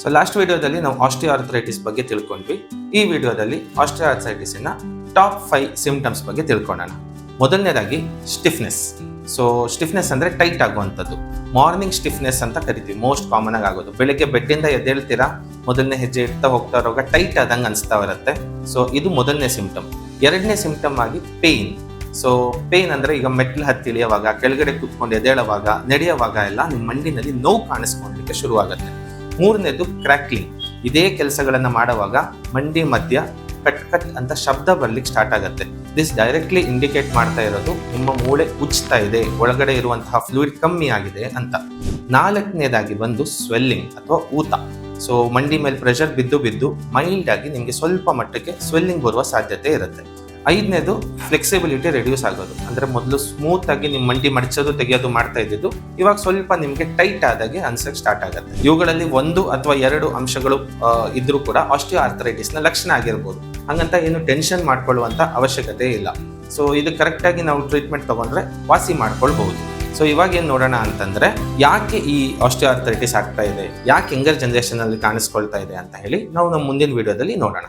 So last ವಿಡಿಯೋದಲ್ಲಿ ನಾವು ಆಸ್ಟಿಯೋಆರ್ಥರೈಟಿಸ್ ಬಗ್ಗೆ ತಿಳ್ಕೊಂಡ್ವಿ. ಈ ವಿಡಿಯೋದಲ್ಲಿ ಆಸ್ಟಿಯೋಆರ್ಥರೈಟಿಸ್ನ ಟಾಪ್ 5 ಸಿಂಪ್ಟಮ್ಸ್ ಬಗ್ಗೆ ತಿಳ್ಕೊಳ್ಳೋಣ. ಮೊದಲನೇದಾಗಿ ಸ್ಟಿಫ್ನೆಸ್. ಸೊ ಸ್ಟಿಫ್ನೆಸ್ ಅಂದರೆ ಟೈಟ್ ಆಗುವಂಥದ್ದು. ಮಾರ್ನಿಂಗ್ ಸ್ಟಿಫ್ನೆಸ್ ಅಂತ ಕರಿತೀವಿ, ಮೋಸ್ಟ್ ಕಾಮನ್ ಆಗಿ ಆಗೋದು. ಬೆಳಗ್ಗೆ ಬೆಡ್ಡಿಂದ ಎದ್ದೇಳ್ತೀರಾ, ಮೊದಲನೇ ಹೆಜ್ಜೆ ಇಡ್ತಾ ಹೋಗ್ತಾ ಇರುವಾಗ ಟೈಟ್ ಆದಂಗೆ ಅನಿಸ್ತಾ ಇರುತ್ತೆ. ಸೊ ಇದು ಮೊದಲನೇ ಸಿಂಪ್ಟಮ್. ಎರಡನೇ ಸಿಂಪ್ಟಮ್ ಆಗಿ ಪೇಯ್ನ್. ಸೊ ಪೇಯ್ನ್ ಅಂದರೆ ಈಗ ಮೆಟ್ಲು ಹತ್ತಿ ಇಳಿಯುವಾಗ, ಕೆಳಗಡೆ ಕೂತ್ಕೊಂಡು ಎದ್ದೇಳುವಾಗ, ನಡೆಯುವಾಗ ಎಲ್ಲ ನಿಮ್ಮ ಮಂಡಿನಲ್ಲಿ ನೋವು ಕಾಣಿಸ್ಕೊಳ್ಳಲಿಕ್ಕೆ ಶುರುವಾಗುತ್ತೆ. ಮೂರನೇದು ಕ್ರ್ಯಾಕ್ಲಿಂಗ್. ಇದೇ ಕೆಲಸಗಳನ್ನು ಮಾಡುವಾಗ ಮಂಡಿ ಮಧ್ಯ ಕಟ್ ಕಟ್ ಅಂತ ಶಬ್ದ ಬರ್ಲಿಕ್ಕೆ ಸ್ಟಾರ್ಟ್ ಆಗುತ್ತೆ. ದಿಸ್ ಡೈರೆಕ್ಟ್ಲಿ ಇಂಡಿಕೇಟ್ ಮಾಡ್ತಾ ಇರೋದು ನಿಮ್ಮ ಮೂಳೆ ಉಜ್ತಾ ಇದೆ, ಒಳಗಡೆ ಇರುವಂತಹ ಫ್ಲೂಯಿಡ್ ಕಮ್ಮಿ ಆಗಿದೆ ಅಂತ. ನಾಲ್ಕನೇದಾಗಿ ಬಂದು ಸ್ವೆಲ್ಲಿಂಗ್ ಅಥವಾ ಊತ. ಸೊ ಮಂಡಿ ಮೇಲೆ ಪ್ರೆಷರ್ ಬಿದ್ದು ಮೈಲ್ಡ್ ಆಗಿ ನಿಮಗೆ ಸ್ವಲ್ಪ ಮಟ್ಟಕ್ಕೆ ಸ್ವೆಲ್ಲಿಂಗ್ ಬರುವ ಸಾಧ್ಯತೆ ಇರುತ್ತೆ. ಐದನೇದು ಫ್ಲೆಕ್ಸಿಬಿಲಿಟಿ ರೆಡ್ಯೂಸ್ ಆಗೋದು. ಅಂದರೆ ಮೊದಲು ಸ್ಮೂತ್ ಆಗಿ ನಿಮ್ಮ ಮಂಡಿ ಮಡಚೋದು ತೆಗೆಯೋದು ಮಾಡ್ತಾ ಇದ್ದಿದ್ದು ಇವಾಗ ಸ್ವಲ್ಪ ನಿಮಗೆ ಟೈಟ್ ಆದಾಗೆ ಅನ್ಸಕ್ಕೆ ಸ್ಟಾರ್ಟ್ ಆಗುತ್ತೆ. ಇವುಗಳಲ್ಲಿ 1 ಅಥವಾ 2 ಅಂಶಗಳು ಇದ್ರೂ ಕೂಡ ಆಸ್ಟಿಯೋಆರ್ಥರೈಟಿಸ್ನ ಲಕ್ಷಣ ಆಗಿರ್ಬೋದು. ಹಂಗಂತ ಏನು ಟೆನ್ಷನ್ ಮಾಡ್ಕೊಳ್ಳುವಂಥ ಅವಶ್ಯಕತೆ ಇಲ್ಲ. ಸೊ ಇದು ಕರೆಕ್ಟಾಗಿ ನಾವು ಟ್ರೀಟ್ಮೆಂಟ್ ತಗೊಂಡ್ರೆ ವಾಸಿ ಮಾಡ್ಕೊಳ್ಬಹುದು. ಸೊ ಇವಾಗ ಏನು ನೋಡೋಣ ಅಂತಂದರೆ, ಯಾಕೆ ಈ ಆಸ್ಟಿಯೋಆರ್ಥರೈಟಿಸ್ ಆಗ್ತಾ ಇದೆ, ಯಾಕೆ ಯಂಗರ್ ಜನರೇಷನಲ್ಲಿ ಕಾಣಿಸ್ಕೊಳ್ತಾ ಇದೆ ಅಂತ ಹೇಳಿ ನಾವು ನಮ್ಮ ಮುಂದಿನ ವಿಡಿಯೋದಲ್ಲಿ ನೋಡೋಣ.